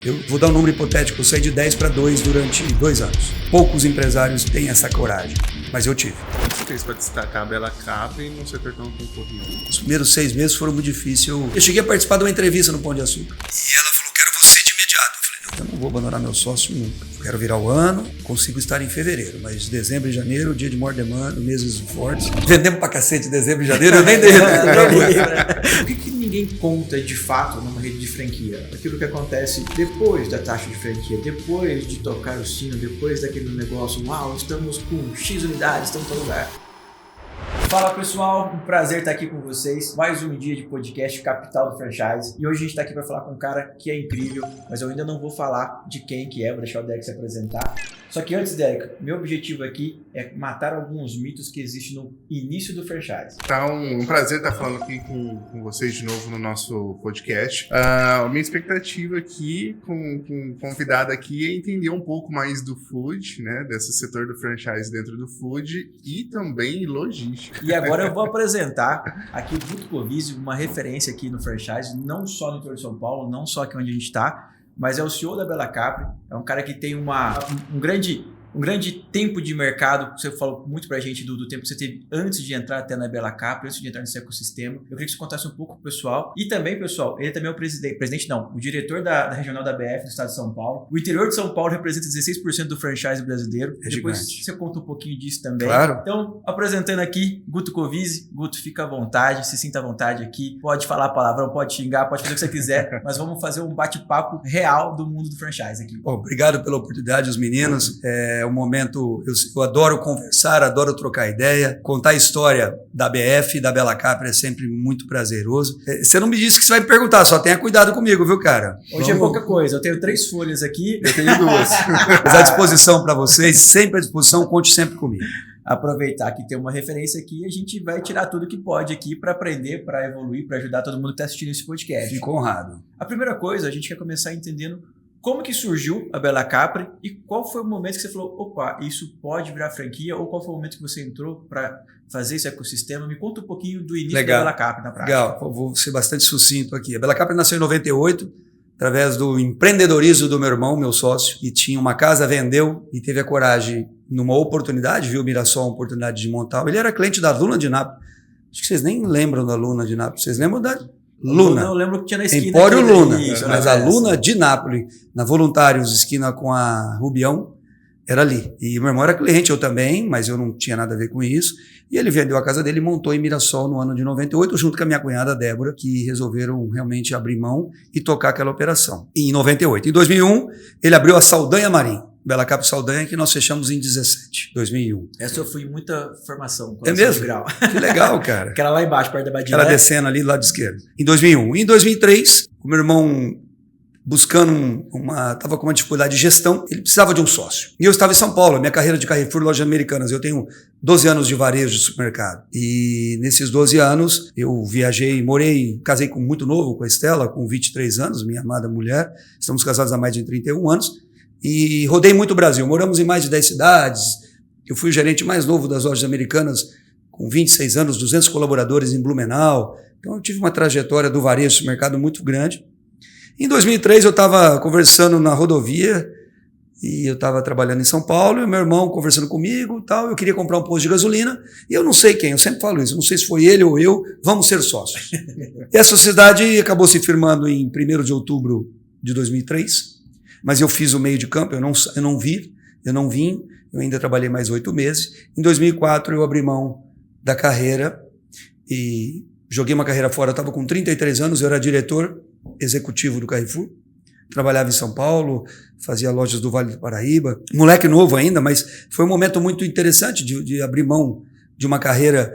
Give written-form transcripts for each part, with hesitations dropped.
Eu vou dar um número hipotético, eu saí de 10 para 2 durante 2 anos. Poucos empresários têm essa coragem, mas eu tive. O que você fez para destacar a Bela Capri num setor tão concorrido? Os primeiros 6 meses foram muito difíceis. Eu cheguei a participar de uma entrevista no Pão de Açúcar. E ela falou, quero você de imediato. Eu falei, eu não vou abandonar meu sócio nunca. Eu quero virar o ano, consigo estar em fevereiro, mas dezembro e janeiro, dia de maior demanda, meses fortes. Vendemos pra cacete dezembro e janeiro, eu nem dei. O que ninguém conta de fato numa rede de franquia? Aquilo que acontece depois da taxa de franquia, depois de tocar o sino, depois daquele negócio, uau, estamos com X unidades, estamos em todo lugar. Fala pessoal, um prazer estar aqui com vocês, mais um dia de podcast Capital do Franchise, e hoje a gente está aqui para falar com um cara que é incrível, mas eu ainda não vou falar de quem que é, vou deixar o Derek se apresentar. Só que antes, Derek, meu objetivo aqui é matar alguns mitos que existem no início do franchise. Tá um prazer estar falando aqui com vocês de novo no nosso podcast. A minha expectativa aqui com o convidado aqui é entender um pouco mais do food, né, desse setor do franchise dentro do food e também logística. E agora eu vou apresentar aqui o Guto Covizzi, uma referência aqui no franchise, não só no interior de São Paulo, não só aqui onde a gente está, mas é o CEO da Bela Capri, é um cara que tem um grande tempo de mercado. Você falou muito pra gente do tempo que você teve antes de entrar até na Bela Capri, antes de entrar nesse ecossistema. Eu queria que você contasse um pouco pro pessoal. E também, pessoal, ele também é o diretor da regional da BF do estado de São Paulo. O interior de São Paulo representa 16% do franchise brasileiro. Depois gigante. você conta um pouquinho disso também. Claro. Então, apresentando aqui, Guto Covizzi. Guto, fica à vontade, se sinta à vontade aqui. Pode falar palavrão, pode xingar, pode fazer o que você quiser, mas vamos fazer um bate-papo real do mundo do franchise aqui. Bom, obrigado pela oportunidade, os meninos. É um momento, eu adoro conversar, adoro trocar ideia, contar a história da BF e da Bela Capri é sempre muito prazeroso. Você não me disse que você vai me perguntar, só tenha cuidado comigo, viu, cara? Hoje é pouca coisa, eu tenho 3 folhas aqui. Eu tenho 2. Mas à disposição para vocês, sempre à disposição, conte sempre comigo. Aproveitar que tem uma referência aqui, a gente vai tirar tudo que pode aqui para aprender, para evoluir, para ajudar todo mundo que está assistindo esse podcast. Fico honrado. A primeira coisa, a gente quer começar entendendo como que surgiu a Bela Capri e qual foi o momento que você falou, opa, isso pode virar franquia, ou qual foi o momento que você entrou para fazer esse ecossistema? Me conta um pouquinho do início da Bela Capri na prática. Legal, vou ser bastante sucinto aqui. A Bela Capri nasceu em 98, através do empreendedorismo do meu irmão, meu sócio, e tinha uma casa, vendeu e teve a coragem, numa oportunidade, viu o Mirassol, uma oportunidade de montar. Ele era cliente da Luna de Nápoles. Acho que vocês nem lembram da Luna de Nápoles. Vocês lembram da Luna? Eu lembro que tinha na esquina. Empório Luna, isso, mas a Luna de Nápoles, na Voluntários, esquina com a Rubião, era ali. E meu irmão era cliente, eu também, mas eu não tinha nada a ver com isso. E ele vendeu a casa dele e montou em Mirassol no ano de 98, junto com a minha cunhada Débora, que resolveram realmente abrir mão e tocar aquela operação. Em 98. Em 2001, ele abriu a Saldanha Marim, Bela Capri Saldanha, que nós fechamos em 2001. Essa eu fui em muita formação. É mesmo? Que legal, cara. Aquela lá embaixo, perto da Badia. Aquela descendo ali do lado esquerdo. Em 2001. Em 2003, o meu irmão buscando estava com uma dificuldade de gestão, ele precisava de um sócio. E eu estava em São Paulo, minha carreira de Carrefour, Lojas Americanas. Eu tenho 12 anos de varejo de supermercado. E nesses 12 anos, eu viajei, morei, casei muito novo com a Estela, com 23 anos, minha amada mulher. Estamos casados há mais de 31 anos. E rodei muito o Brasil. Moramos em mais de 10 cidades. Eu fui o gerente mais novo das Lojas Americanas, com 26 anos, 200 colaboradores em Blumenau. Então, eu tive uma trajetória do varejo de supermercado muito grande. Em 2003, eu estava conversando na rodovia e eu estava trabalhando em São Paulo e o meu irmão conversando comigo e tal. Eu queria comprar um posto de gasolina e eu não sei quem, eu sempre falo isso, não sei se foi ele ou eu, vamos ser sócios. E a sociedade acabou se firmando em 1º de outubro de 2003, mas eu fiz o meio de campo, eu não vim, eu ainda trabalhei mais 8 meses. Em 2004, eu abri mão da carreira e joguei uma carreira fora. Eu estava com 33 anos, eu era diretor executivo do Carrefour, trabalhava em São Paulo, fazia lojas do Vale do Paraíba, moleque novo ainda, mas foi um momento muito interessante de abrir mão de uma carreira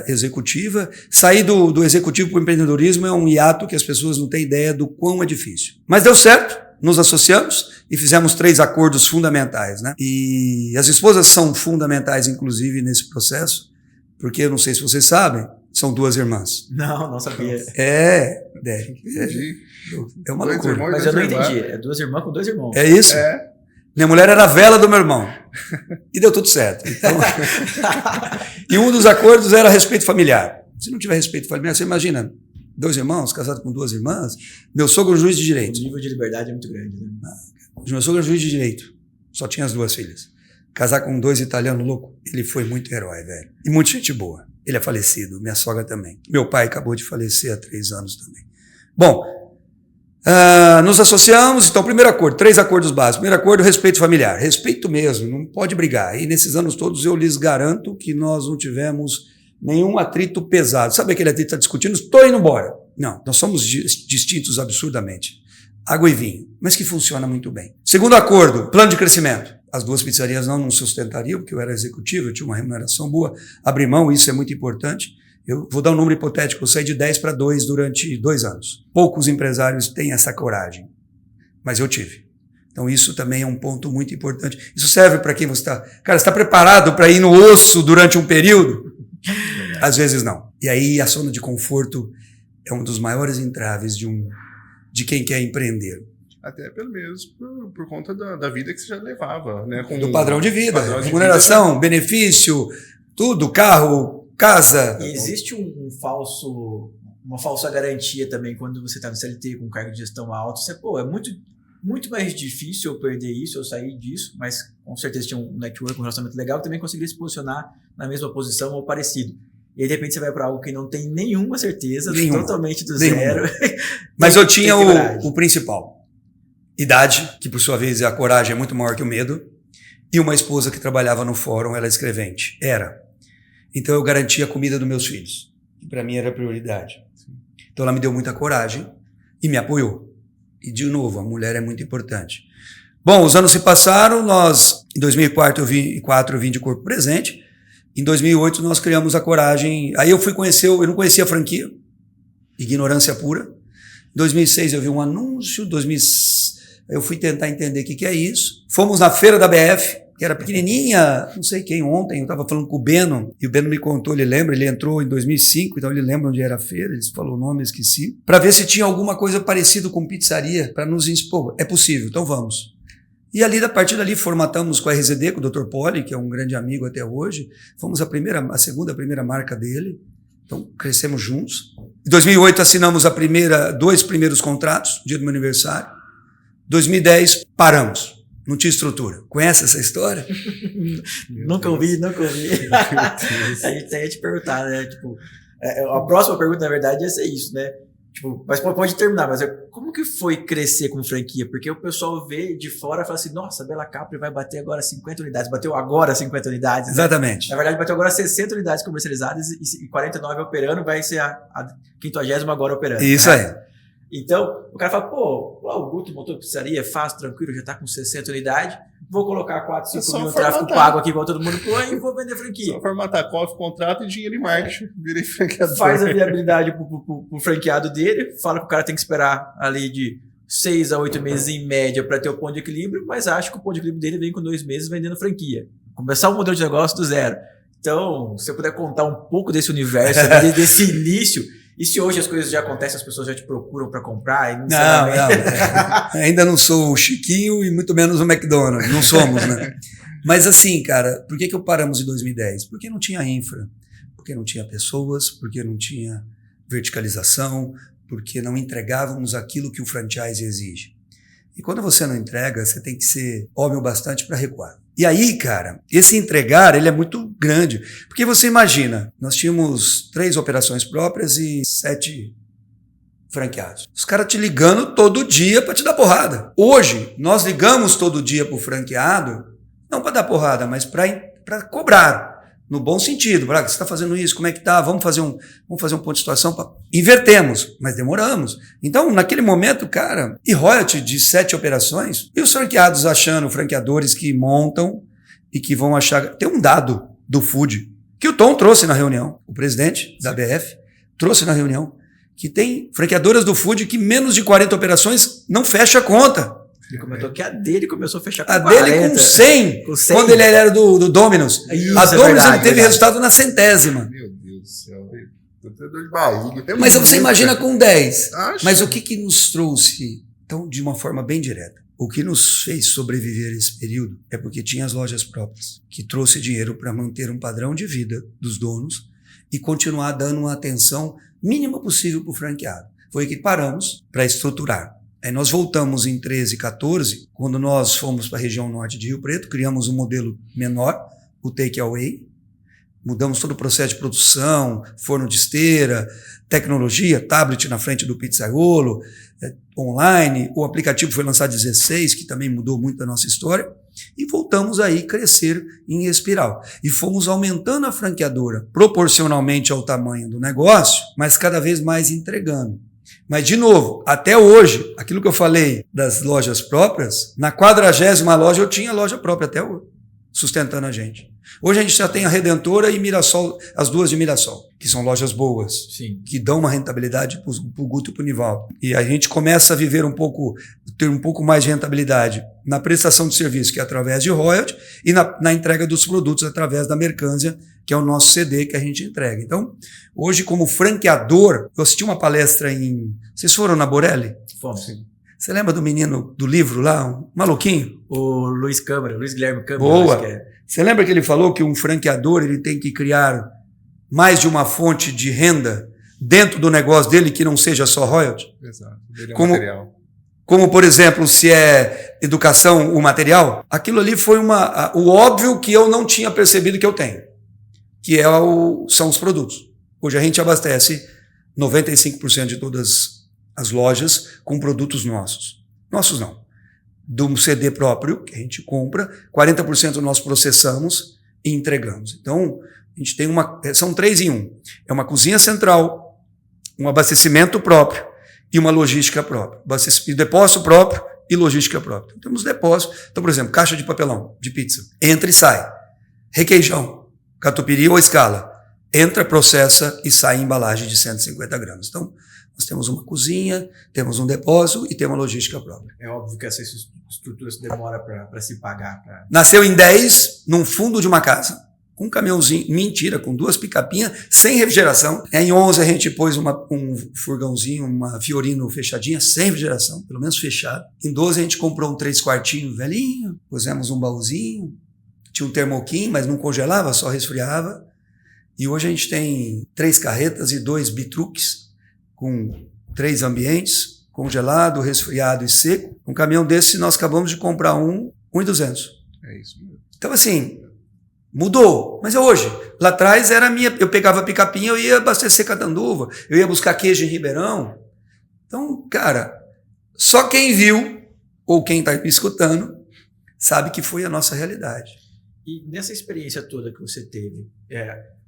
executiva. Sair do executivo para o empreendedorismo é um hiato que as pessoas não têm ideia do quão é difícil. Mas deu certo, nos associamos e fizemos 3 acordos fundamentais, né? E as esposas são fundamentais, inclusive, nesse processo, porque, eu não sei se vocês sabem, são 2 irmãs. Não sabia. Derek. É uma loucura. Mas eu não entendi. É 2 irmãs com 2 irmãos. É isso? É. Minha mulher era a vela do meu irmão. E deu tudo certo. Então, e um dos acordos era respeito familiar. Se não tiver respeito familiar, você imagina, 2 irmãos, casado com 2 irmãs. Meu sogro é juiz de direito. O nível de liberdade é muito grande, né? Meu sogro é juiz de direito. Só tinha as 2 filhas. Casar com 2 italianos loucos, ele foi muito herói, velho. E muita gente boa. Ele é falecido, minha sogra também. Meu pai acabou de falecer há 3 anos também. Bom, nos associamos, então, primeiro acordo, 3 acordos básicos. Primeiro acordo, respeito familiar. Respeito mesmo, não pode brigar. E nesses anos todos eu lhes garanto que nós não tivemos nenhum atrito pesado. Sabe aquele atrito que está discutindo? Estou indo embora. Não, nós somos distintos absurdamente. Água e vinho, mas que funciona muito bem. Segundo acordo, plano de crescimento. As 2 pizzarias não sustentariam, porque eu era executivo, eu tinha uma remuneração boa. Abri mão, isso é muito importante. Eu vou dar um número hipotético, eu saí de 10 para 2 durante 2 anos. Poucos empresários têm essa coragem, mas eu tive. Então isso também é um ponto muito importante. Isso serve para quem você está... Cara, você está preparado para ir no osso durante um período? Às vezes não. E aí a zona de conforto é um dos maiores entraves de quem quer empreender. Até pelo menos por conta da vida que você já levava, né? Do padrão de vida, remuneração, benefício, tudo, carro, casa. E existe uma falsa garantia também quando você está no CLT com cargo de gestão alto. Você, é muito mais difícil eu perder isso, eu sair disso, mas com certeza tinha um network, um relacionamento legal, que também conseguiria se posicionar na mesma posição ou parecido. E aí, de repente, você vai para algo que não tem nenhuma certeza, totalmente do zero. Mas eu tinha o principal. Idade, que por sua vez a coragem é muito maior que o medo, e uma esposa que trabalhava no fórum, ela é escrevente. Então eu garantia a comida dos meus filhos, que para mim era prioridade. Então ela me deu muita coragem e me apoiou. E de novo, a mulher é muito importante. Bom, os anos se passaram, em 2004 eu vim de corpo presente, em 2008 nós criamos a Coragem, aí eu eu não conhecia a franquia, ignorância pura. Em 2006 eu vi um anúncio, eu fui tentar entender o que é isso. Fomos na feira da BF, que era pequenininha, não sei quem, ontem eu estava falando com o Beno, e o Beno me contou, ele lembra, ele entrou em 2005, então ele lembra onde era a feira, ele falou o nome, eu esqueci, para ver se tinha alguma coisa parecida com pizzaria, para nos expor. É possível, então vamos. E ali, a partir dali, formatamos com a RZD, com o Dr. Poli, que é um grande amigo até hoje, fomos a primeira marca dele, então crescemos juntos. Em 2008 assinamos 2 primeiros contratos, dia do meu aniversário. 2010 paramos, não tinha estrutura. Conhece essa história? Nunca ouvi. A gente ia te perguntar, né? Tipo, a próxima pergunta, na verdade, ia ser isso, né? Tipo, mas pode terminar, mas como que foi crescer com franquia? Porque o pessoal vê de fora e fala assim, nossa, a Bella Capri vai bater agora 50 unidades. Bateu agora 50 unidades. Né? Exatamente. Na verdade, bateu agora 60 unidades comercializadas e 49 operando, vai ser a 50ª agora operando. Isso né? aí. Então, o cara fala, o Guto montou pizzaria, é fácil, tranquilo, já tá com 60 unidades, vou colocar 4, 5 mil no tráfego pago aqui, igual todo mundo põe, e vou vender franquia. Só formatar cofre, contrato e dinheiro em marketing, virei franqueador. Faz a viabilidade pro franqueado dele, fala que o cara tem que esperar ali de 6 a 8 meses em média para ter o ponto de equilíbrio, mas acho que o ponto de equilíbrio dele vem com 2 meses vendendo franquia. Começar um modelo de negócio do zero. Então, se você puder contar um pouco desse universo, desse início... E se hoje as coisas já acontecem, as pessoas já te procuram para comprar? Não. Ainda não sou o Chiquinho e muito menos o McDonald's. Não somos, né? Mas assim, cara, por que paramos em 2010? Porque não tinha infra, porque não tinha pessoas, porque não tinha verticalização, porque não entregávamos aquilo que o franchise exige. E quando você não entrega, você tem que ser homem o bastante para recuar. E aí, cara, esse entregar, ele é muito grande. Porque você imagina, nós tínhamos 3 operações próprias e 7 franqueados. Os caras te ligando todo dia para te dar porrada. Hoje, nós ligamos todo dia pro franqueado, não para dar porrada, mas para cobrar. No bom sentido, você está fazendo isso, como é que tá? Vamos fazer um ponto de situação. Invertemos, mas demoramos. Então, naquele momento, cara, e royalty de 7 operações, e os franqueados franqueadores que montam e que vão achar... Tem um dado do Food que o Tom trouxe na reunião, o presidente da BF trouxe na reunião, que tem franqueadoras do Food que menos de 40 operações não fecha a conta. Ele comentou que a dele começou a fechar com 40. A dele com 100, quando ele era do Domino's. Isso, a Domino's verdade, ele teve resultado na 100ª. Meu Deus do céu, tô tendo dor de barriga. Mas você imagina com 10. Acho. Mas o que nos trouxe, então, de uma forma bem direta? O que nos fez sobreviver esse período é porque tinha as lojas próprias, que trouxe dinheiro para manter um padrão de vida dos donos e continuar dando uma atenção mínima possível para o franqueado. Foi que paramos para estruturar. Aí nós voltamos em 13, 14, quando nós fomos para a região norte de Rio Preto, criamos um modelo menor, o Take Away, mudamos todo o processo de produção, forno de esteira, tecnologia, tablet na frente do pizzaiolo, online, o aplicativo foi lançado em 16, que também mudou muito da nossa história, e voltamos aí a crescer em espiral. E fomos aumentando a franqueadora proporcionalmente ao tamanho do negócio, mas cada vez mais entregando. Mas, de novo, até hoje, aquilo que eu falei das lojas próprias, na 40ª loja eu tinha loja própria até hoje, sustentando a gente. Hoje a gente já tem a Redentora e Mirassol, as duas de Mirassol, que são lojas boas, Sim. que dão uma rentabilidade para o Guto e para o Nivaldo. E a gente começa a viver ter um pouco mais de rentabilidade na prestação de serviço, que é através de royalty, e na entrega dos produtos através da mercância, que é o nosso CD que a gente entrega. Então, hoje, como franqueador, eu assisti uma palestra Vocês foram na Borelli? Fomos. Você lembra do menino do livro lá, um maluquinho? O Luiz Guilherme Câmara. Boa! Acho que é. Você lembra que ele falou que um franqueador ele tem que criar mais de uma fonte de renda dentro do negócio dele que não seja só royalty? Exato. Ele é Como- material. Como, por exemplo, se é educação, o material, aquilo ali foi o óbvio que eu não tinha percebido que eu tenho, que são os produtos. Hoje a gente abastece 95% de todas as lojas com produtos nossos. Nossos não. Do CD próprio, que a gente compra, 40% nós processamos e entregamos. Então, a gente tem são 3 em 1. É uma cozinha central, um abastecimento próprio e uma logística própria. Depósito próprio e logística própria. Então, temos depósito. Então, por exemplo, caixa de papelão, de pizza. Entra e sai. Requeijão, catupiry ou escala. Entra, processa e sai em embalagem de 150 gramas. Então, nós temos uma cozinha, temos um depósito e temos uma logística própria. É óbvio que essa estrutura demora para se pagar. Nasceu em 10, num fundo de uma casa, com um caminhãozinho, mentira, com 2 picapinhas, sem refrigeração. Em 11 a gente pôs um furgãozinho, uma Fiorino fechadinha, sem refrigeração, pelo menos fechado. Em 12 a gente comprou um 3 quartinhos velhinho, pusemos um baúzinho, tinha um termoquim, mas não congelava, só resfriava. E hoje a gente tem 3 carretas e 2 bitruques, com 3 ambientes, congelado, resfriado e seco. Um caminhão desse nós acabamos de comprar 1.200. É isso mesmo. Então, assim, mudou. Mas é hoje. Lá atrás era eu pegava a picapinha, eu ia abastecer Catanduva, eu ia buscar queijo em Ribeirão. Então, cara, só quem viu, ou quem está me escutando, sabe que foi a nossa realidade. E nessa experiência toda que você teve,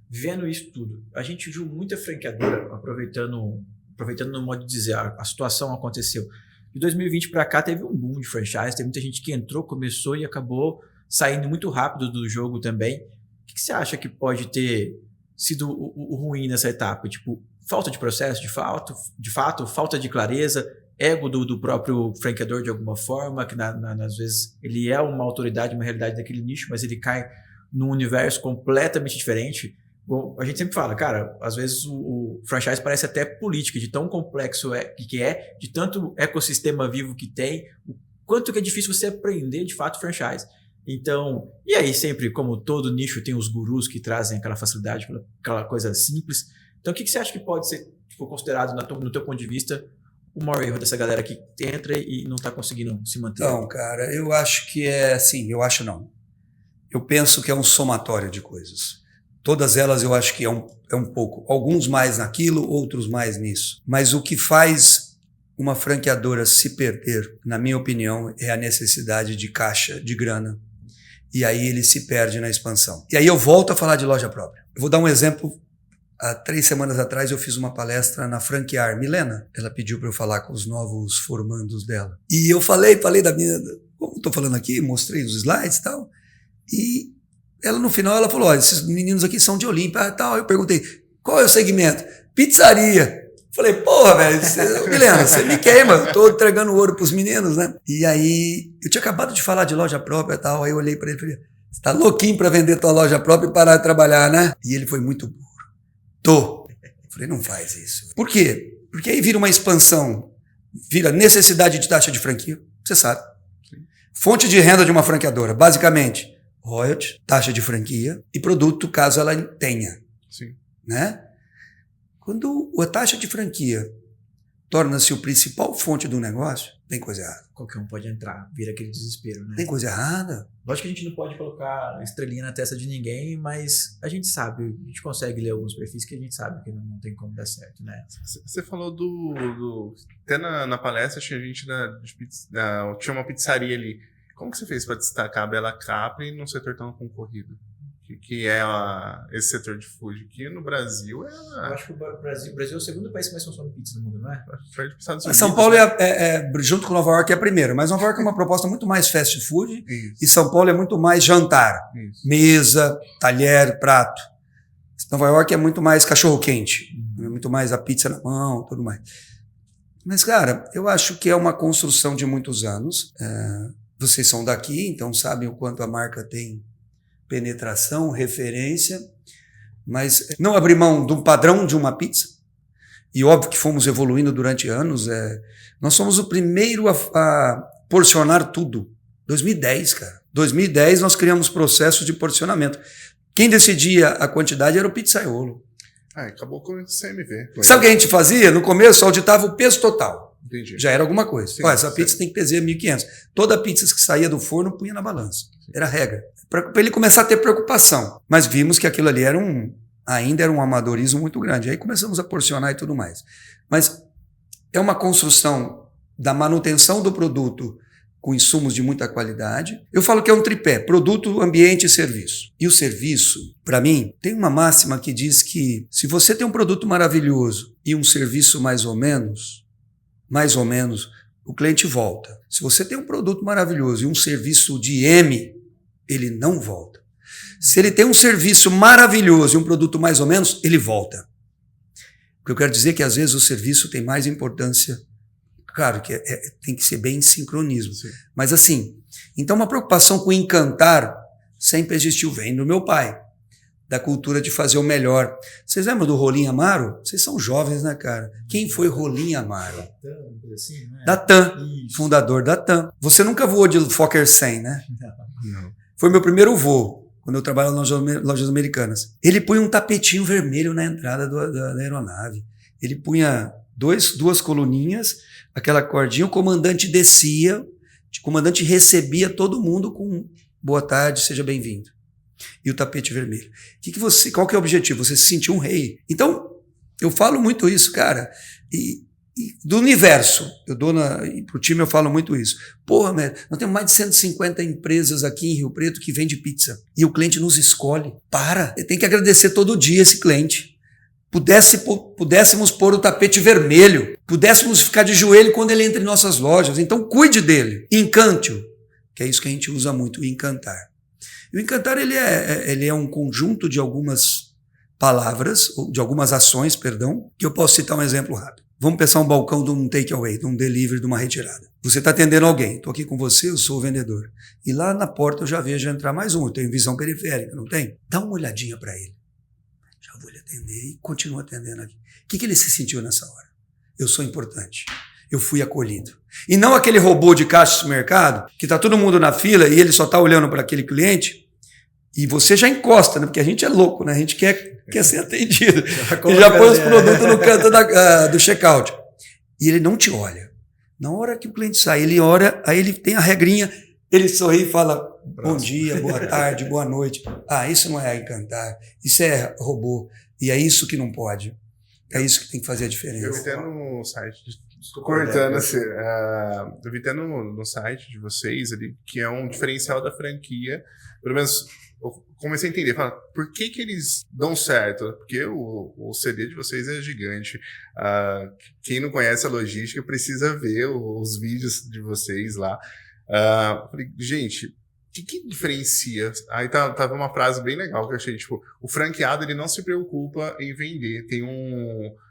vendo isso tudo, a gente viu muita franqueadora aproveitando no modo de dizer, a situação aconteceu. De 2020 para cá teve um boom de franchise, tem muita gente que entrou, começou e acabou saindo muito rápido do jogo também. O que você acha que pode ter sido o ruim nessa etapa? Tipo, falta de processo, de fato, falta de clareza, ego do próprio franqueador de alguma forma, que às vezes ele é uma autoridade, uma realidade daquele nicho, mas ele cai num universo completamente diferente. Bom, a gente sempre fala, cara, às vezes o franchise parece até política, de tão complexo que é, de tanto ecossistema vivo que tem, o quanto que é difícil você aprender de fato franchise. Então, e aí sempre, como todo nicho, tem os gurus que trazem aquela facilidade, aquela coisa simples. Então, o que você acha que pode ser considerado, no teu ponto de vista, o maior erro dessa galera que entra e não está conseguindo se manter? Então, cara, eu acho que eu penso que é um somatório de coisas. Todas elas eu acho que é um pouco. Alguns mais naquilo, outros mais nisso. Mas o que faz uma franqueadora se perder, na minha opinião, é a necessidade de caixa, de grana. E aí ele se perde na expansão. E aí eu volto a falar de loja própria. Eu vou dar um exemplo. Há 3 semanas atrás eu fiz uma palestra na Franquear. Milena, ela pediu para eu falar com os novos formandos dela. E eu falei da minha... Como estou falando aqui, mostrei os slides e tal. E ela, no final, ela falou, olha, esses meninos aqui são de Olímpia e tal. Eu perguntei, qual é o segmento? Pizzaria. Falei, porra, velho, Milena, você me queima, eu tô entregando ouro pros meninos, né? E aí, eu tinha acabado de falar de loja própria e tal, aí eu olhei pra ele e falei, você tá louquinho pra vender tua loja própria e parar de trabalhar, né? E ele foi muito burro. Tô. Eu falei, não faz isso. Por quê? Porque aí vira uma expansão, vira necessidade de taxa de franquia, você sabe. Fonte de renda de uma franqueadora, basicamente, royalty, taxa de franquia e produto, caso ela tenha. Sim. Né? Quando a taxa de franquia torna-se o principal fonte do negócio, tem coisa errada. Qualquer um pode entrar, vira aquele desespero, né? Tem coisa errada. Lógico que a gente não pode colocar estrelinha na testa de ninguém, mas a gente sabe, a gente consegue ler alguns perfis que a gente sabe que não tem como dar certo, né? Você falou até na palestra tinha gente tinha uma pizzaria ali. Como que você fez para destacar a Bella Capri num setor tão concorrido? Que é esse setor de food, que no Brasil Eu acho que o Brasil é o segundo país que mais consome pizza no mundo, não é? São Paulo junto com Nova York é a primeira, mas Nova York é uma proposta muito mais fast food. Isso. E São Paulo é muito mais jantar, mesa, talher, prato. Nova York é muito mais cachorro quente, é muito mais a pizza na mão, tudo mais. Mas, cara, eu acho que é uma construção de muitos anos. Vocês são daqui, então sabem o quanto a marca tem penetração, referência, mas não abrir mão de um padrão de uma pizza. E óbvio que fomos evoluindo durante anos. Nós somos o primeiro a porcionar tudo. 2010, cara. 2010 nós criamos processos de porcionamento. Quem decidia a quantidade era o pizzaiolo. Acabou com o CMV. Sabe o que a gente fazia? No começo, auditava o peso total. Entendi. Já era alguma coisa. Sim, essa pizza tem que pesar 1.500. Toda pizza que saía do forno punha na balança. Era a regra. Para ele começar a ter preocupação. Mas vimos que aquilo ali ainda era um amadorismo muito grande. Aí começamos a porcionar e tudo mais. Mas é uma construção da manutenção do produto com insumos de muita qualidade. Eu falo que é um tripé: produto, ambiente e serviço. E o serviço, para mim, tem uma máxima que diz que se você tem um produto maravilhoso e um serviço mais ou menos, o cliente volta. Se você tem um produto maravilhoso e um serviço de M, ele não volta. Se ele tem um serviço maravilhoso e um produto mais ou menos, ele volta. O que eu quero dizer é que às vezes o serviço tem mais importância. Claro que tem que ser bem em sincronismo. Sim. Mas assim, então uma preocupação com encantar sempre existiu. Vem do meu pai, da cultura de fazer o melhor. Vocês lembram do Rolim Amaro? Vocês são jovens, né, cara? Quem foi Rolim Amaro? Da TAM, fundador da TAM. Você nunca voou de Fokker 100, né? Não. Foi meu primeiro voo, quando eu trabalhava nas lojas americanas. Ele punha um tapetinho vermelho na entrada da aeronave. Ele punha duas coluninhas, aquela cordinha, o comandante descia, o comandante recebia todo mundo com boa tarde, seja bem-vindo. E o tapete vermelho. Qual que é o objetivo? Você se sentir um rei. Então, eu falo muito isso, cara. E do universo, pro time eu falo muito isso. Porra, nós temos mais de 150 empresas aqui em Rio Preto que vendem pizza. E o cliente nos escolhe. Tem que agradecer todo dia esse cliente. Pudéssemos pôr o tapete vermelho. Pudéssemos ficar de joelho quando ele entra em nossas lojas. Então, cuide dele. Encante-o. Que é isso que a gente usa muito, o encantar. E o encantar, ele é um conjunto de algumas palavras, de algumas ações, que eu posso citar um exemplo rápido. Vamos pensar um balcão de um takeaway, de um delivery, de uma retirada. Você está atendendo alguém, estou aqui com você, eu sou o vendedor. E lá na porta eu já vejo entrar mais um, eu tenho visão periférica, não tem? Dá uma olhadinha para ele. Já vou lhe atender e continuo atendendo aqui. O que ele se sentiu nessa hora? Eu sou importante. Eu fui acolhido. E não aquele robô de caixa de supermercado, que está todo mundo na fila e ele só está olhando para aquele cliente e você já encosta, né? Porque a gente é louco, né? A gente quer ser atendido. E já põe os produtos no canto do check-out. E ele não te olha. Na hora que o cliente sai, ele olha, aí ele tem a regrinha, ele sorri e fala bom dia, boa tarde, boa noite. Isso não é encantar, isso é robô. E é isso que não pode. É isso que tem que fazer a diferença. Eu vi até no site, cortando assim, eu vi até no site de vocês ali, que é um diferencial da franquia, pelo menos eu comecei a entender, por que eles dão certo? Porque o CD de vocês é gigante. Quem não conhece a logística precisa ver os vídeos de vocês lá. Falei, gente, o que diferencia? Aí tava uma frase bem legal que eu achei, tipo, o franqueado ele não se preocupa em vender,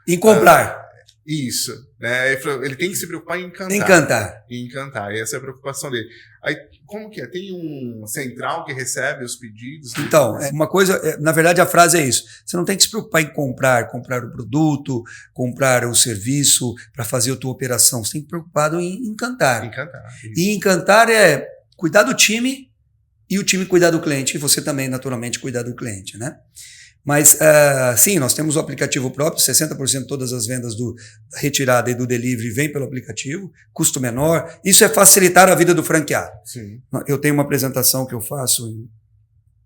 em comprar. Isso, né? Ele tem que se preocupar em encantar. Encantar, essa é a preocupação dele. Aí, como que é? Tem um central que recebe os pedidos? Então, uma coisa, na verdade a frase é isso. Você não tem que se preocupar em comprar o produto, comprar o serviço para fazer a tua operação. Você tem que se preocupado em encantar. Isso. E encantar é cuidar do time e o time cuidar do cliente. E você também, naturalmente, cuidar do cliente, né? Mas, sim, nós temos o aplicativo próprio, 60% de todas as vendas da retirada e do delivery vem pelo aplicativo, custo menor. Isso é facilitar a vida do franqueado. Sim. Eu tenho uma apresentação que eu faço em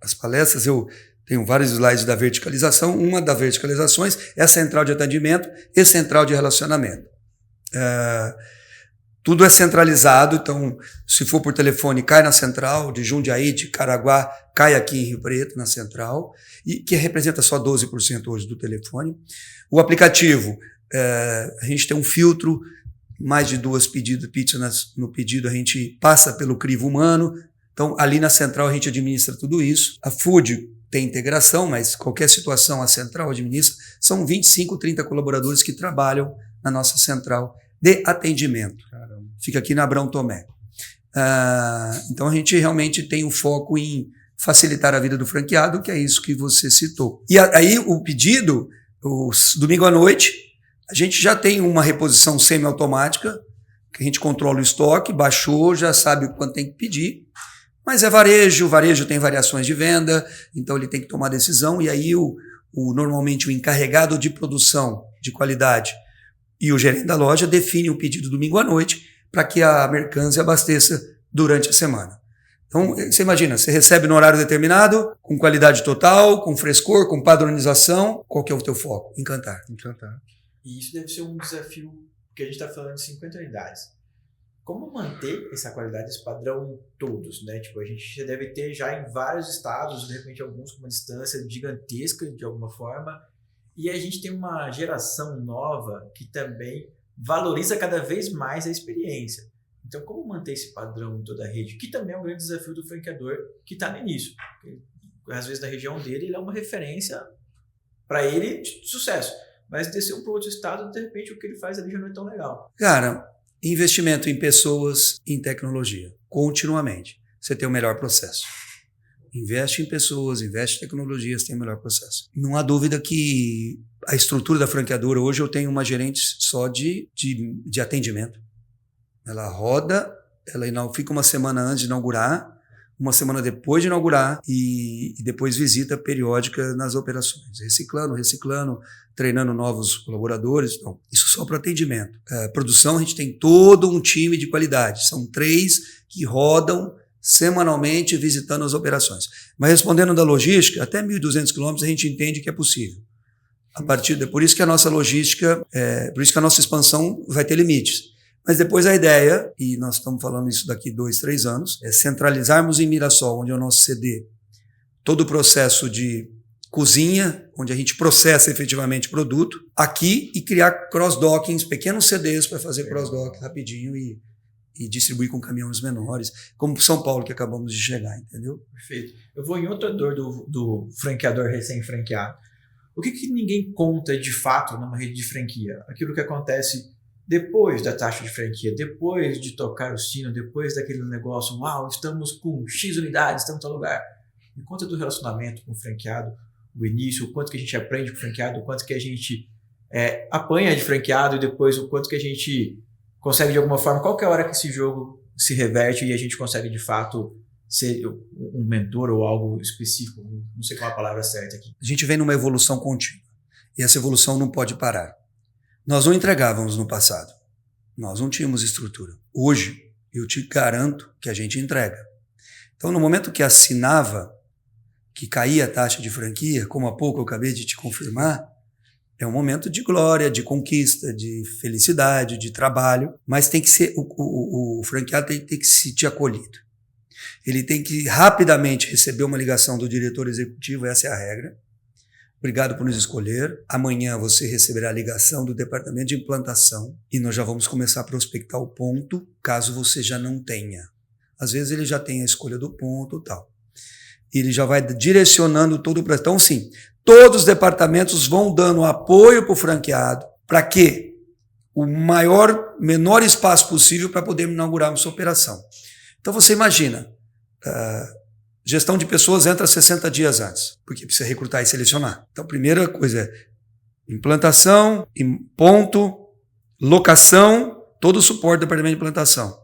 as palestras, eu tenho vários slides da verticalização. Uma das verticalizações é a central de atendimento e central de relacionamento. Tudo é centralizado, então, se for por telefone, cai na central, de Jundiaí, de Caraguá, cai aqui em Rio Preto, na central, e que representa só 12% hoje do telefone. O aplicativo, a gente tem um filtro, mais de 2 pizzas no pedido, a gente passa pelo crivo humano, então ali na central a gente administra tudo isso. A Food tem integração, mas qualquer situação a central administra. São 25, 30 colaboradores que trabalham na nossa central de atendimento. Caramba. Fica aqui na Abrão Tomé. Então a gente realmente tem um foco em facilitar a vida do franqueado, que é isso que você citou. E aí o pedido, domingo à noite, a gente já tem uma reposição semiautomática, que a gente controla o estoque, baixou, já sabe o quanto tem que pedir, mas é varejo, o varejo tem variações de venda, então ele tem que tomar decisão, e aí normalmente o encarregado de produção de qualidade e o gerente da loja define o pedido domingo à noite para que a mercância abasteça durante a semana. Então, você imagina, você recebe no horário determinado, com qualidade total, com frescor, com padronização. Qual que é o teu foco? Encantar. E isso deve ser um desafio, porque a gente está falando de 50 unidades. Como manter essa qualidade, esse padrão em todos, né? Tipo, a gente já deve ter já em vários estados, de repente alguns com uma distância gigantesca de alguma forma, e a gente tem uma geração nova que também valoriza cada vez mais a experiência. Então, como manter esse padrão em toda a rede? Que também é um grande desafio do franqueador que está no início. Porque, às vezes, na região dele, ele é uma referência para ele de sucesso. Mas descer para outro estado, de repente, o que ele faz ali já não é tão legal. Cara, investimento em pessoas, em tecnologia, continuamente. Você tem o melhor processo. Investe em pessoas, investe em tecnologias, tem o melhor processo. Não há dúvida que a estrutura da franqueadora, hoje eu tenho uma gerente só de atendimento. Ela roda, ela fica uma semana antes de inaugurar, uma semana depois de inaugurar e depois visita periódica nas operações. Reciclando, treinando novos colaboradores. Então, isso só para atendimento. Produção, a gente tem todo um time de qualidade. São 3 que rodam semanalmente visitando as operações. Mas respondendo da logística, até 1.200 quilômetros a gente entende que é possível. Por isso que a nossa logística, por isso que a nossa expansão vai ter limites. Mas depois a ideia, e nós estamos falando isso daqui 2, 3 anos, é centralizarmos em Mirassol, onde é o nosso CD, todo o processo de cozinha, onde a gente processa efetivamente produto, aqui, e criar cross-dockings, pequenos CDs para fazer cross-dock rapidinho e distribuir com caminhões menores, como São Paulo, que acabamos de chegar, entendeu? Perfeito. Eu vou em outra dor do franqueador recém-franqueado. O que ninguém conta de fato numa rede de franquia? Aquilo que acontece depois da taxa de franquia, depois de tocar o sino, depois daquele negócio, uau, estamos com X unidades, estamos em tal lugar. Me conta do relacionamento com o franqueado, o início, o quanto que a gente aprende com o franqueado, o quanto que a gente apanha de franqueado e depois o quanto que a gente consegue de alguma forma, qual que é a hora que esse jogo se reverte e a gente consegue de fato ser um mentor ou algo específico, não sei qual é a palavra certa aqui. A gente vem numa evolução contínua e essa evolução não pode parar. Nós não entregávamos no passado. Nós não tínhamos estrutura. Hoje, eu te garanto que a gente entrega. Então, no momento que assinava, que caía a taxa de franquia, como há pouco eu acabei de te confirmar, é um momento de glória, de conquista, de felicidade, de trabalho, mas tem que ser, o franqueado tem que se sentir acolhido. Ele tem que rapidamente receber uma ligação do diretor executivo, essa é a regra. Obrigado por nos escolher. Amanhã você receberá a ligação do departamento de implantação e nós já vamos começar a prospectar o ponto, caso você já não tenha. Às vezes ele já tem a escolha do ponto e tal. Ele já vai direcionando todo o processo. Então, sim, todos os departamentos vão dando apoio para o franqueado para que o menor espaço possível para poder inaugurar uma sua operação. Então, você imagina, gestão de pessoas entra 60 dias antes, porque precisa recrutar e selecionar. Então, a primeira coisa é implantação, ponto, locação, todo o suporte do departamento de implantação.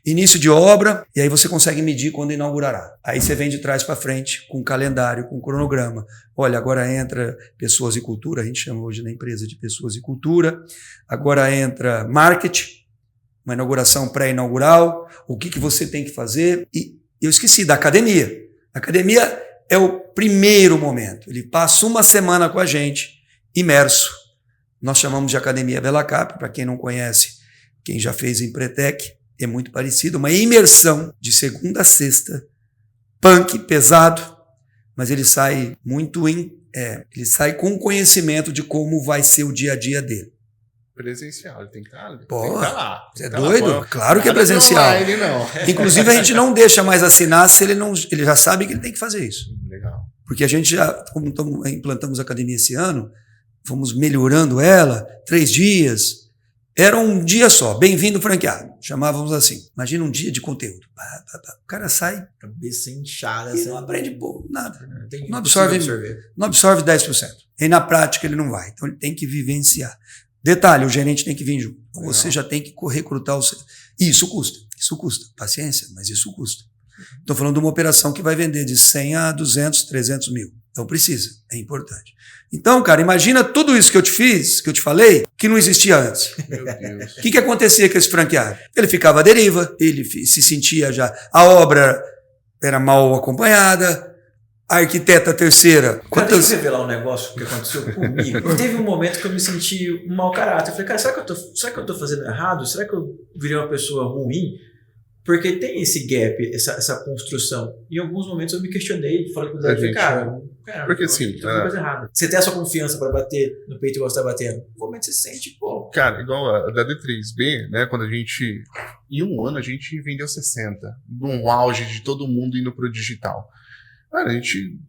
Início de obra, e aí você consegue medir quando inaugurará. Aí você vem de trás para frente, com calendário, com cronograma. Olha, agora entra pessoas e cultura, a gente chama hoje na empresa de pessoas e cultura. Agora entra marketing, uma inauguração pré-inaugural, o que você tem que fazer. E eu esqueci da academia. A academia é o primeiro momento. Ele passa uma semana com a gente, imerso. Nós chamamos de Academia Belacap, para quem não conhece, quem já fez Empretec, é muito parecido, uma imersão de segunda a sexta, punk, pesado, mas ele sai ele sai com conhecimento de como vai ser o dia a dia dele. Presencial, ele tem que estar ali. Pô, tem que estar lá. Você é doido? Claro que é presencial. Online, não. Inclusive a gente não deixa mais assinar se ele já sabe que ele tem que fazer isso. Legal. Porque a gente já, como implantamos a academia esse ano, fomos melhorando ela, 3 dias. Era um dia só, bem-vindo franqueado, chamávamos assim. Imagina um dia de conteúdo. O cara sai, cabeça inchada, e não aprende nada. Não Não absorve 10%. E na prática ele não vai, então ele tem que vivenciar. Detalhe, o gerente tem que vir junto. Então você já tem que recrutar o seu. E isso custa. Paciência, mas isso custa. Estou falando de uma operação que vai vender de 100 a 200, 300 mil. Então precisa, é importante. Então, cara, imagina tudo isso que eu te falei, que não existia antes. Meu Deus. O que acontecia com esse franqueado? Ele ficava à deriva, ele se sentia já... A obra era mal acompanhada, a arquiteta terceira... Deixa eu revelar um negócio que aconteceu comigo. Teve um momento que eu me senti um mau caráter. Eu falei, cara, será que eu tô fazendo errado? Será que eu virei uma pessoa ruim? Porque tem esse gap, essa construção. Em alguns momentos eu me questionei, falei com o Débora, cara, porque assim, tem alguma coisa errada. Você tem a sua confiança para bater no peito igual você tá batendo. No momento você sente, pô. Cara, igual a da D3B, né? Quando a gente, em um ano, a gente vendeu 60. Num auge de todo mundo indo pro digital. Cara, a gente,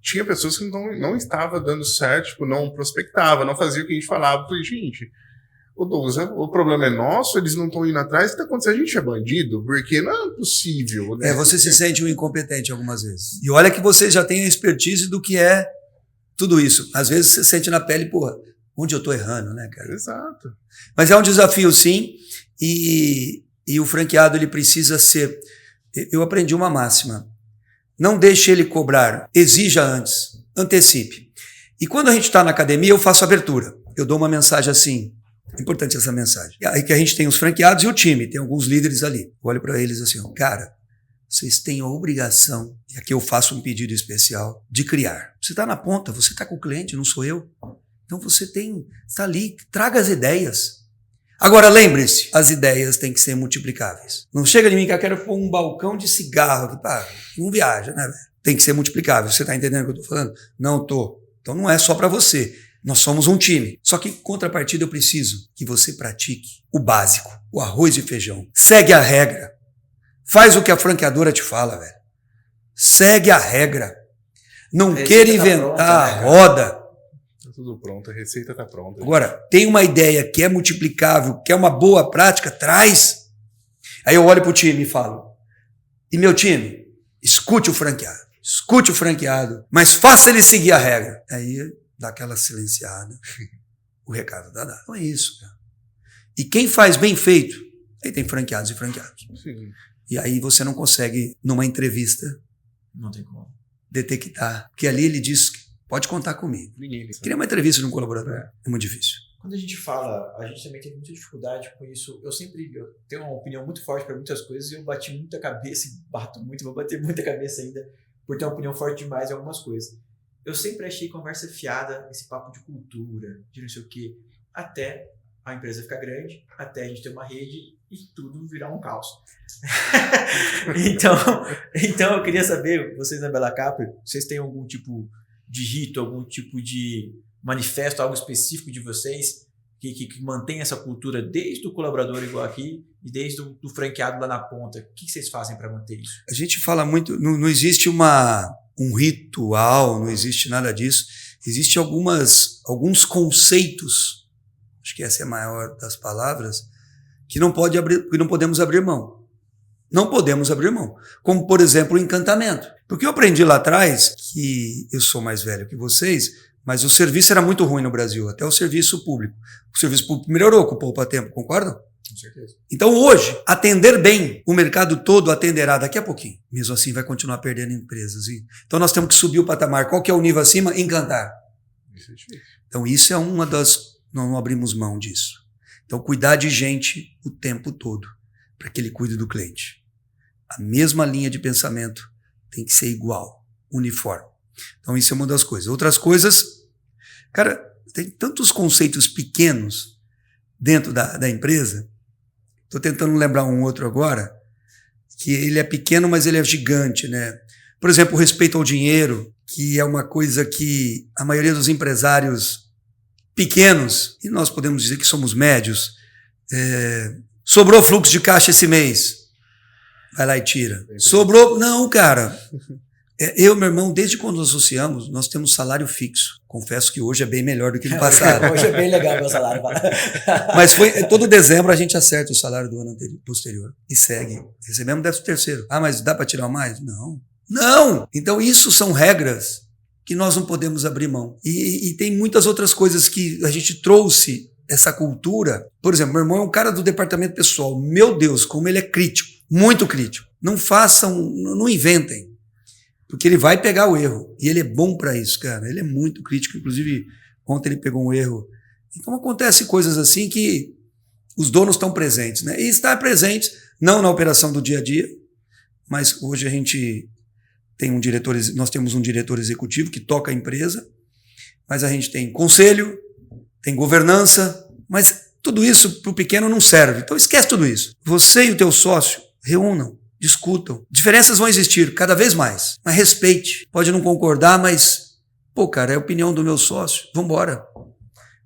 tinha pessoas que não estava dando certo, não prospectava, não fazia o que a gente falava. Eu falei, gente... Douglas, o problema é nosso, eles não estão indo atrás, o que está acontecendo? A gente é bandido? Porque não é possível. Né? Você se sente um incompetente algumas vezes. E olha que você já tem a expertise do que é tudo isso. Às vezes você sente na pele, onde eu estou errando, né, cara? Exato. Mas é um desafio, sim, e o franqueado ele precisa ser... Eu aprendi uma máxima. Não deixe ele cobrar, exija antes, antecipe. E quando a gente está na academia, eu faço abertura. Eu dou uma mensagem assim... Importante essa mensagem. Aí que a gente tem os franqueados e o time, tem alguns líderes ali. Eu olho para eles assim, cara, vocês têm a obrigação, e aqui eu faço um pedido especial, de criar. Você está na ponta, você está com o cliente, não sou eu. Então você está ali, traga as ideias. Agora lembre-se, as ideias têm que ser multiplicáveis. Não chega de mim que eu quero pôr um balcão de cigarro aqui, não viaja, né, velho? Tem que ser multiplicável. Você está entendendo o que eu estou falando? Não estou. Então não é só para você. Nós somos um time. Só que, em contrapartida, eu preciso que você pratique o básico, o arroz e feijão. Segue a regra. Faz o que a franqueadora te fala, velho. Segue a regra. Não queira inventar a roda. Tá tudo pronto, a receita tá pronta. Agora, tem uma ideia que é multiplicável, que é uma boa prática, traz. Aí eu olho pro time e falo, e meu time, escute o franqueado, mas faça ele seguir a regra. Aí... dá aquela silenciada, o recado dá. Então é isso, cara. E quem faz bem feito, aí tem franqueados e franqueados. Sim. E aí você não consegue, numa entrevista, não tem como detectar. Porque ali ele diz, pode contar comigo. Queria uma entrevista de um colaborador. É muito difícil. Quando a gente fala, a gente também tem muita dificuldade com isso. Eu tenho uma opinião muito forte para muitas coisas e eu bati muita cabeça e bato muito, vou bater muita cabeça ainda por ter uma opinião forte demais em algumas coisas. Eu sempre achei conversa fiada, esse papo de cultura, de não sei o quê, até a empresa ficar grande, até a gente ter uma rede e tudo virar um caos. Então eu queria saber, vocês na Belacap, vocês têm algum tipo de rito, algum tipo de manifesto, algo específico de vocês que mantém essa cultura desde o colaborador igual aqui e desde o franqueado lá na ponta? O que vocês fazem para manter isso? A gente fala muito, não existe um ritual, não existe nada disso. Existem alguns conceitos, acho que essa é a maior das palavras, que não podemos abrir mão. Não podemos abrir mão. Como, por exemplo, o encantamento. Porque eu aprendi lá atrás, que eu sou mais velho que vocês, mas o serviço era muito ruim no Brasil, até o serviço público. O serviço público melhorou com o poupa-tempo, concordam? Com certeza. Então hoje, atender bem, o mercado todo atenderá daqui a pouquinho. Mesmo assim vai continuar perdendo empresas. Então nós temos que subir o patamar. Qual que é o nível acima? Encantar. Isso é difícil. Então isso é uma das... Nós não abrimos mão disso. Então cuidar de gente o tempo todo, para que ele cuide do cliente. A mesma linha de pensamento tem que ser igual, uniforme. Então isso é uma das coisas. Outras coisas, cara, tem tantos conceitos pequenos dentro da empresa. Estou tentando lembrar um outro agora, que ele é pequeno, mas ele é gigante, né? Por exemplo, o respeito ao dinheiro, que é uma coisa que a maioria dos empresários pequenos, e nós podemos dizer que somos médios, sobrou fluxo de caixa esse mês, vai lá e tira. Sobrou? Não, cara. Eu e meu irmão, desde quando nos associamos, nós temos salário fixo. Confesso que hoje é bem melhor do que no passado. Hoje é bem legal o meu salário. Mas todo dezembro a gente acerta o salário do ano posterior e segue. Recebemos 13º. Ah, mas dá para tirar mais? Não. Não! Então isso são regras que nós não podemos abrir mão. E tem muitas outras coisas que a gente trouxe essa cultura. Por exemplo, meu irmão é um cara do departamento pessoal. Meu Deus, como ele é crítico. Muito crítico. Não façam, não inventem. Porque ele vai pegar o erro. E ele é bom para isso, cara. Ele é muito crítico. Inclusive, ontem ele pegou um erro. Então, acontece coisas assim que os donos estão presentes, né? E estar presentes, não na operação do dia a dia, mas hoje a gente tem nós temos um diretor executivo que toca a empresa, mas a gente tem conselho, tem governança, mas tudo isso para o pequeno não serve. Então, esquece tudo isso. Você e o teu sócio reúnam, discutam. Diferenças vão existir cada vez mais, mas respeite. Pode não concordar, mas, pô, cara, é a opinião do meu sócio. Vamos embora.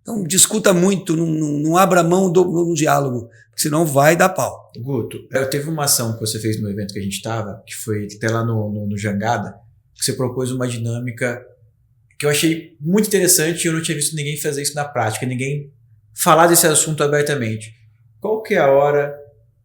Então, discuta muito, não abra mão do diálogo, porque senão vai dar pau. Guto, teve uma ação que você fez no evento que a gente estava, que foi até lá no Jangada, que você propôs uma dinâmica que eu achei muito interessante e eu não tinha visto ninguém fazer isso na prática, ninguém falar desse assunto abertamente. Qual que é a hora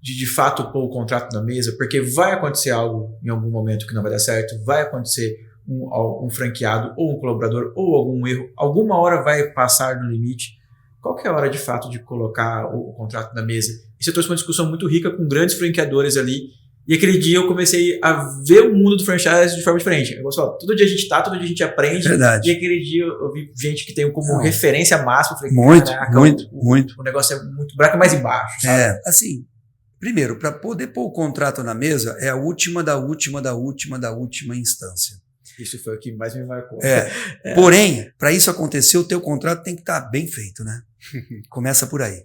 de fato pôr o contrato na mesa? Porque vai acontecer algo em algum momento que não vai dar certo, vai acontecer um franqueado ou um colaborador ou algum erro, alguma hora vai passar do limite. Qual que é a hora de fato de colocar o contrato na mesa? E você trouxe uma discussão muito rica com grandes franqueadores ali, e aquele dia eu comecei a ver o mundo do franchise de forma diferente. Eu gosto, todo dia a gente todo dia a gente aprende. Verdade. E aquele dia eu vi gente que tem como referência máxima. Falei, muito. O negócio é muito buraco mais embaixo, sabe? Assim, primeiro, para poder pôr o contrato na mesa, é a última da última instância. Isso foi o que mais me marcou. Porém, para isso acontecer, o teu contrato tem que estar bem feito, né? Começa por aí.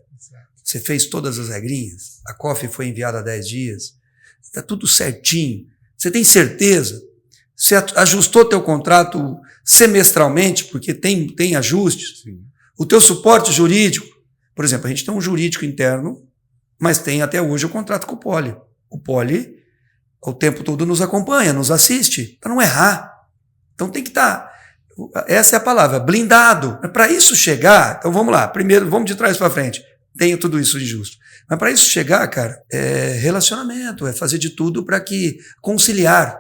Você fez todas as regrinhas, a COF foi enviada há 10 dias, está tudo certinho. Você tem certeza? Você ajustou teu contrato semestralmente, porque tem ajustes? Sim. O teu suporte jurídico, por exemplo, a gente tem um jurídico interno, mas tem até hoje o contrato com o Poli. O Poli, o tempo todo, nos acompanha, nos assiste, para não errar. Então tem que estar, essa é a palavra, blindado. Para isso chegar, então vamos lá, primeiro, vamos de trás para frente. Tenho tudo isso injusto. Mas para isso chegar, cara, é relacionamento, é fazer de tudo para que conciliar,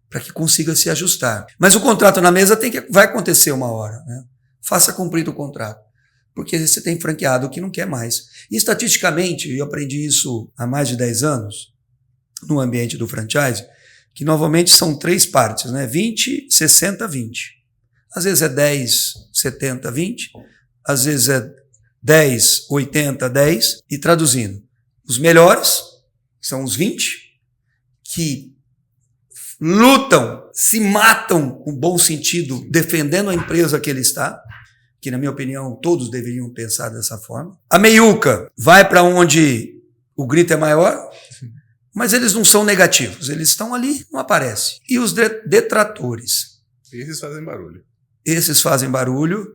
para que consiga se ajustar. Mas o contrato na mesa vai acontecer uma hora, né? Faça cumprir o contrato, porque você tem franqueado que não quer mais. E estatisticamente, eu aprendi isso há mais de 10 anos, no ambiente do franchise, que novamente são 3 partes, né? 20, 60, 20. Às vezes é 10, 70, 20. Às vezes é 10, 80, 10. E traduzindo, os melhores, que são os 20, que lutam, se matam, com bom sentido, defendendo a empresa que ele está, que na minha opinião todos deveriam pensar dessa forma. A meiuca vai para onde o grito é maior, mas eles não são negativos, eles estão ali, não aparecem. E os detratores? Esses fazem barulho. Esses fazem barulho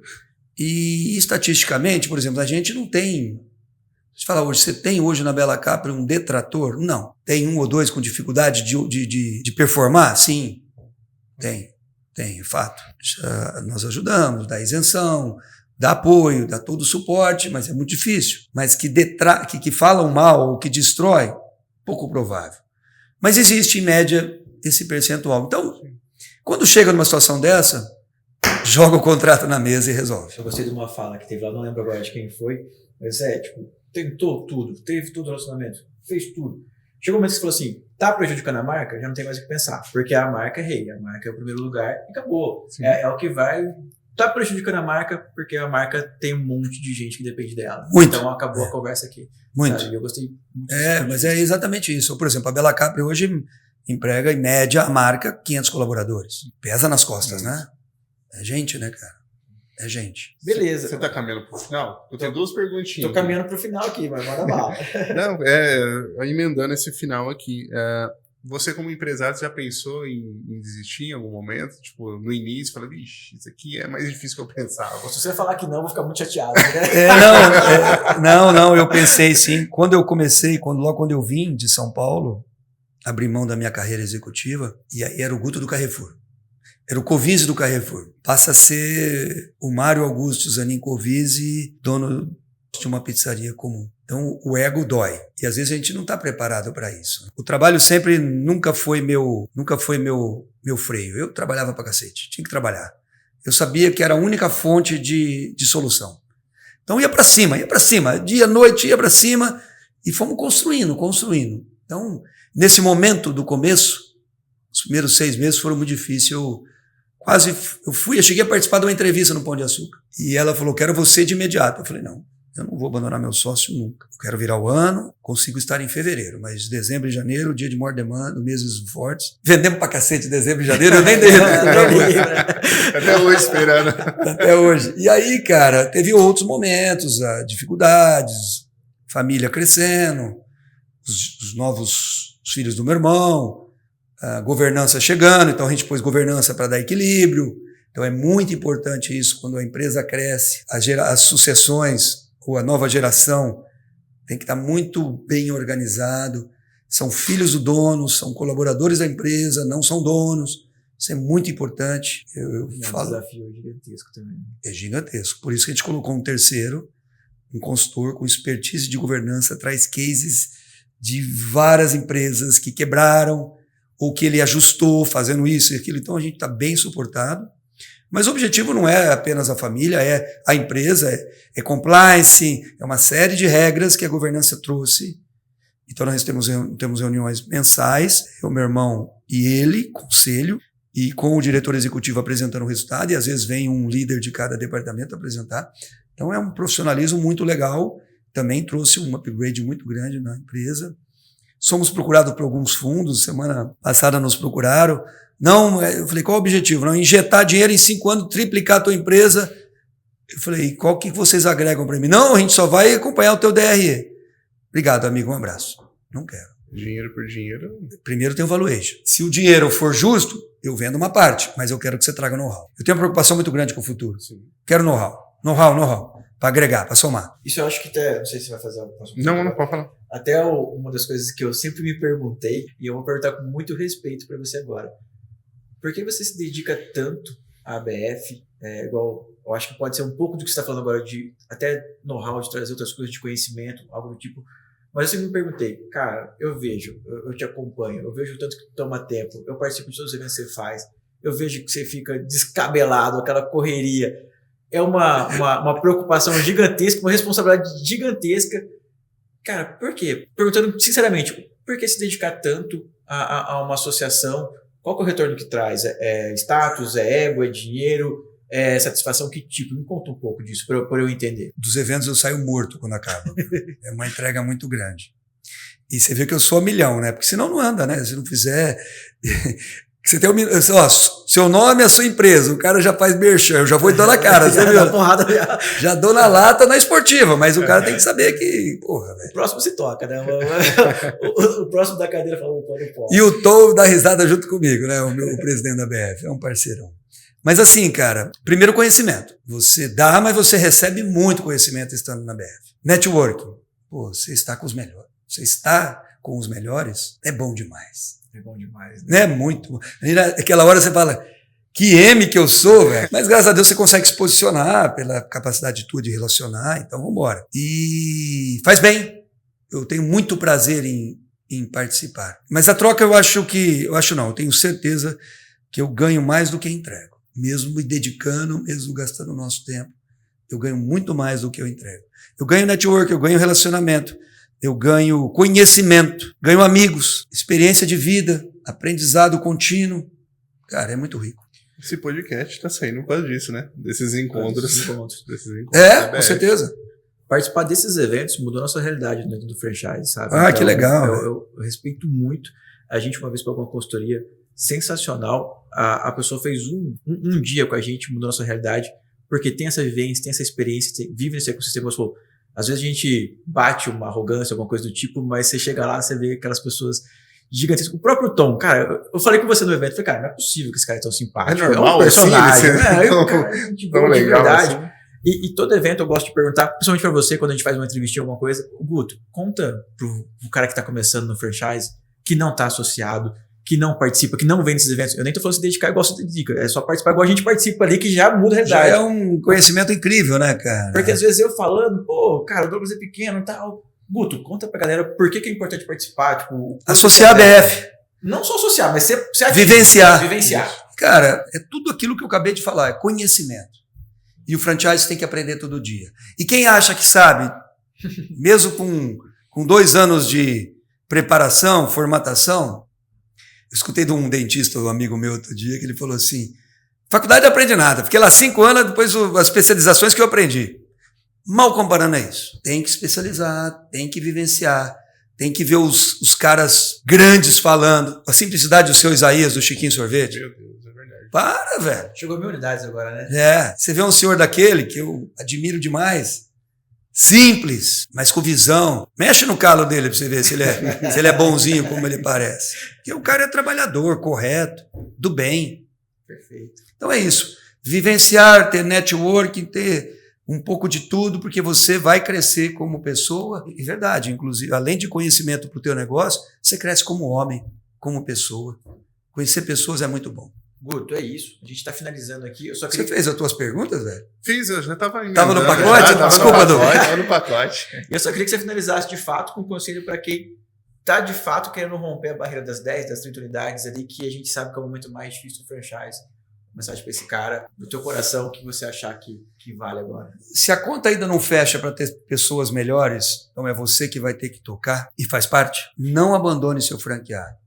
e estatisticamente, por exemplo, a gente não tem... Deixa eu falar hoje, você tem hoje na Bela Capri um detrator? Não. Tem 1 ou 2 com dificuldade de performar? Sim, tem, é fato. Nós ajudamos, dá isenção, dá apoio, dá todo o suporte, mas é muito difícil. Mas que falam mal ou que destrói, pouco provável. Mas existe, em média, esse percentual. Então, quando chega numa situação dessa, joga o contrato na mesa e resolve. Eu gostei de uma fala que teve lá, não lembro agora de quem foi, mas tentou tudo, teve todo o relacionamento, fez tudo. Chegou um momento que você falou assim, tá prejudicando a marca? Já não tem mais o que pensar, porque a marca é rei, a marca é o primeiro lugar e acabou. É o que vai... Tá prejudicando a marca porque a marca tem um monte de gente que depende dela. Muito. Então acabou a conversa aqui. Muito. Sabe? Eu gostei muito. Mas é exatamente isso. Por exemplo, a Bela Capri hoje emprega, em média, a marca 500 colaboradores. Pesa nas costas, né? É gente, né, cara? É gente. Beleza. Você tá caminhando pro final? Eu tenho 2 perguntinhas. Tô caminhando pro final aqui, mas manda bala. Não, emendando esse final aqui. Você, como empresário, já pensou em desistir em algum momento? Tipo, no início, fala, vixe, isso aqui é mais difícil que eu pensava. Se você falar que não, eu vou ficar muito chateado. Né? Não, eu pensei sim. Quando eu comecei, logo quando eu vim de São Paulo, abri mão da minha carreira executiva, e aí era o Guto do Carrefour. Era o Covizzi do Carrefour. Passa a ser o Mário Augusto Zanin Covizzi, dono de uma pizzaria comum. Então, o ego dói. E às vezes a gente não está preparado para isso. O trabalho sempre nunca foi meu freio. Eu trabalhava pra cacete. Tinha que trabalhar. Eu sabia que era a única fonte de solução. Então, ia para cima. Dia, noite, ia para cima. E fomos construindo. Então, nesse momento do começo, os primeiros 6 meses foram muito difíceis. Eu cheguei a participar de uma entrevista no Pão de Açúcar. E ela falou, quero você de imediato. Eu falei, não. Eu não vou abandonar meu sócio nunca. Eu quero virar o ano, consigo estar em fevereiro, mas dezembro e janeiro, dia de maior demanda, meses fortes. Vendemos pra cacete dezembro e janeiro, eu nem dei. Até hoje esperando. Até hoje. E aí, cara, teve outros momentos, dificuldades, família crescendo, os novos filhos do meu irmão, a governança chegando, então a gente pôs governança para dar equilíbrio. Então é muito importante isso, quando a empresa cresce, as sucessões, ou a nova geração tem que estar muito bem organizado, são filhos do dono, são colaboradores da empresa, não são donos, isso é muito importante. Eu falo, um desafio gigantesco também. É gigantesco, por isso que a gente colocou um terceiro, um consultor com expertise de governança, traz cases de várias empresas que quebraram, ou que ele ajustou fazendo isso e aquilo, então a gente está bem suportado. Mas o objetivo não é apenas a família, é a empresa, é compliance, é uma série de regras que a governança trouxe. Então nós temos reuniões mensais, eu, meu irmão e ele, conselho, e com o diretor executivo apresentando o resultado, e às vezes vem um líder de cada departamento apresentar. Então é um profissionalismo muito legal, também trouxe um upgrade muito grande na empresa. Somos procurados por alguns fundos, semana passada nos procuraram. Não, eu falei, qual o objetivo? Não, injetar dinheiro em 5 anos, triplicar a tua empresa. Eu falei, qual que vocês agregam para mim? Não, a gente só vai acompanhar o teu DRE. Obrigado, amigo, um abraço. Não quero. Dinheiro por dinheiro. Primeiro tem o valuation. Se o dinheiro for justo, eu vendo uma parte, mas eu quero que você traga know-how. Eu tenho uma preocupação muito grande com o futuro. Sim. Quero know-how. Know-how. Para agregar, para somar. Isso eu acho que até, não sei se você vai fazer algo próximo. Não pode falar. Até uma das coisas que eu sempre me perguntei, e eu vou perguntar com muito respeito para você agora. Por que você se dedica tanto à ABF? Igual, eu acho que pode ser um pouco do que você está falando agora, de até know-how, de trazer outras coisas de conhecimento, algo do tipo. Mas eu sempre me perguntei, cara, eu te acompanho, eu vejo o tanto que toma tempo, eu participo de todos os eventos que você faz, eu vejo que você fica descabelado, aquela correria. É uma preocupação gigantesca, uma responsabilidade gigantesca. Cara, por quê? Perguntando sinceramente, por que se dedicar tanto a uma associação? Qual que é o retorno que traz? É status, é ego, é dinheiro, é satisfação? Que tipo? Me conta um pouco disso para eu entender. Dos eventos eu saio morto quando acaba. É uma entrega muito grande. E você vê que eu sou a milhão, né? Porque senão não anda, né? Se não fizer... Você tem seu nome é a sua empresa, o cara já faz merchan, eu já vou dando a cara, você viu? Já dou na lata na esportiva, mas o cara tem que saber que, porra, velho. O próximo se toca, né? O próximo da cadeira fala, não pode. E o Tom dá risada junto comigo, né? O presidente da BF, é um parceirão. Mas assim, cara, primeiro conhecimento. Você dá, mas você recebe muito conhecimento estando na BF. Networking. Pô, você está com os melhores. Você está com os melhores, é bom demais. É bom demais, né? É muito. Naquela hora você fala, que M que eu sou, velho. Mas graças a Deus você consegue se posicionar pela capacidade tua de relacionar, então vambora. E faz bem. Eu tenho muito prazer em participar. Mas a troca eu tenho certeza que eu ganho mais do que entrego. Mesmo me dedicando, mesmo gastando o nosso tempo, eu ganho muito mais do que eu entrego. Eu ganho network, eu ganho relacionamento, eu ganho conhecimento, ganho amigos, experiência de vida, aprendizado contínuo. Cara, é muito rico. Esse podcast tá saindo por causa disso, né? Desses encontros. Desses encontros com certeza. Participar desses eventos mudou a nossa realidade dentro do franchise, sabe? Ah, então, que legal. Eu respeito muito. A gente, uma vez, pegou uma consultoria sensacional. A pessoa fez um dia com a gente, mudou a nossa realidade, porque tem essa vivência, tem essa experiência, vive nesse ecossistema. Às vezes a gente bate uma arrogância, alguma coisa do tipo, mas você chega lá, você vê aquelas pessoas gigantescas. O próprio Tom, cara, eu falei com você no evento, falei, cara, não é possível que esse cara é tão simpático. É normal, um personagem, assim, o cara é de verdade. Assim. E todo evento eu gosto de perguntar, principalmente pra você, quando a gente faz uma entrevista alguma coisa, Guto, conta pro cara que tá começando no franchise, que não tá associado, que não participa, que não vem nesses eventos. Eu nem tô falando se dedicar igual você dedica, é só participar igual a gente participa ali, que já muda a realidade. Já é um conhecimento incrível, né, cara? Porque às vezes eu falando, pô, cara, o Douglas é pequeno e tal. Guto, conta pra galera por que é importante participar. Tipo, associar a BF. Não só associar, mas ser vivenciar. Cara, é tudo aquilo que eu acabei de falar, é conhecimento. E o franchise tem que aprender todo dia. E quem acha que sabe, mesmo com 2 anos de preparação, formatação, eu escutei de um dentista, um amigo meu outro dia, que ele falou assim, faculdade não aprende nada, fiquei lá 5 anos, depois as especializações que eu aprendi. Mal comparando a isso. Tem que especializar, tem que vivenciar, tem que ver os caras grandes falando, a simplicidade do seu Isaías, do Chiquinho Sorvete. Meu Deus, é verdade. Para, velho. Chegou a 1000 unidades agora, né? Você vê um senhor daquele que eu admiro demais, simples, mas com visão. Mexe no calo dele pra você ver se ele é bonzinho como ele parece. Porque o cara é trabalhador, correto, do bem. Perfeito. Então é isso. Vivenciar, ter networking, ter um pouco de tudo, porque você vai crescer como pessoa. E verdade, inclusive, além de conhecimento para o teu negócio, você cresce como homem, como pessoa. Conhecer pessoas é muito bom. Guto, é isso. A gente está finalizando aqui. Eu só queria... Você fez as tuas perguntas, velho? Fiz, eu já estava indo. Estava no pacote? Desculpa, Douglas. Estava no pacote. Eu só queria que você finalizasse de fato com um conselho para quem está de fato querendo romper a barreira das 10, das 30 unidades ali, que a gente sabe que é o momento mais difícil do franchise. Mensagem para esse cara, do teu coração, o que você achar que vale agora. Se a conta ainda não fecha para ter pessoas melhores, então é você que vai ter que tocar e faz parte. Não abandone seu franqueado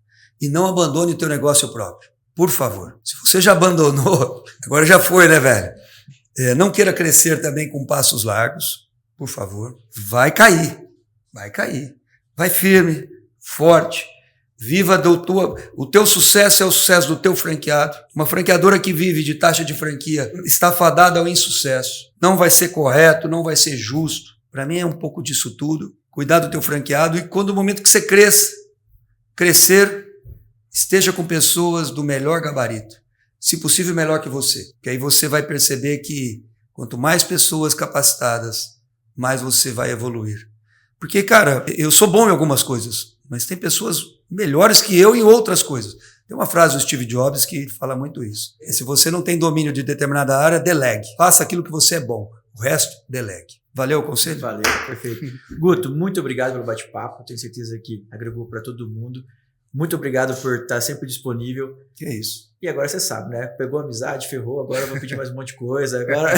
e não abandone o teu negócio próprio. Por favor. Se você já abandonou, agora já foi, né, velho? Não queira crescer também com passos largos, por favor. Vai cair. Vai firme, forte. Viva o teu sucesso é o sucesso do teu franqueado. Uma franqueadora que vive de taxa de franquia está fadada ao insucesso. Não vai ser correto, não vai ser justo. Para mim é um pouco disso tudo. Cuidar do teu franqueado e quando o momento que você crescer, esteja com pessoas do melhor gabarito. Se possível, melhor que você. Porque aí você vai perceber que quanto mais pessoas capacitadas, mais você vai evoluir. Porque, cara, eu sou bom em algumas coisas, mas tem pessoas melhores que eu em outras coisas. Tem uma frase do Steve Jobs que fala muito isso. Se você não tem domínio de determinada área, delegue. Faça aquilo que você é bom. O resto, delegue. Valeu o conselho? Valeu, perfeito. Guto, muito obrigado pelo bate-papo. Tenho certeza que agregou para todo mundo. Muito obrigado por estar sempre disponível. Que é isso. E agora você sabe, né? Pegou a amizade, ferrou, agora eu vou pedir mais um monte de coisa. Agora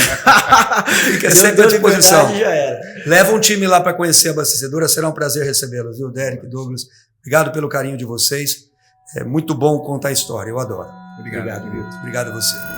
fica sempre à disposição. Já era. Leva um time lá para conhecer a abastecedora, será um prazer recebê-los, viu, Derek, Douglas? Obrigado pelo carinho de vocês. É muito bom contar a história, eu adoro. Obrigado, Guto. Obrigado a você.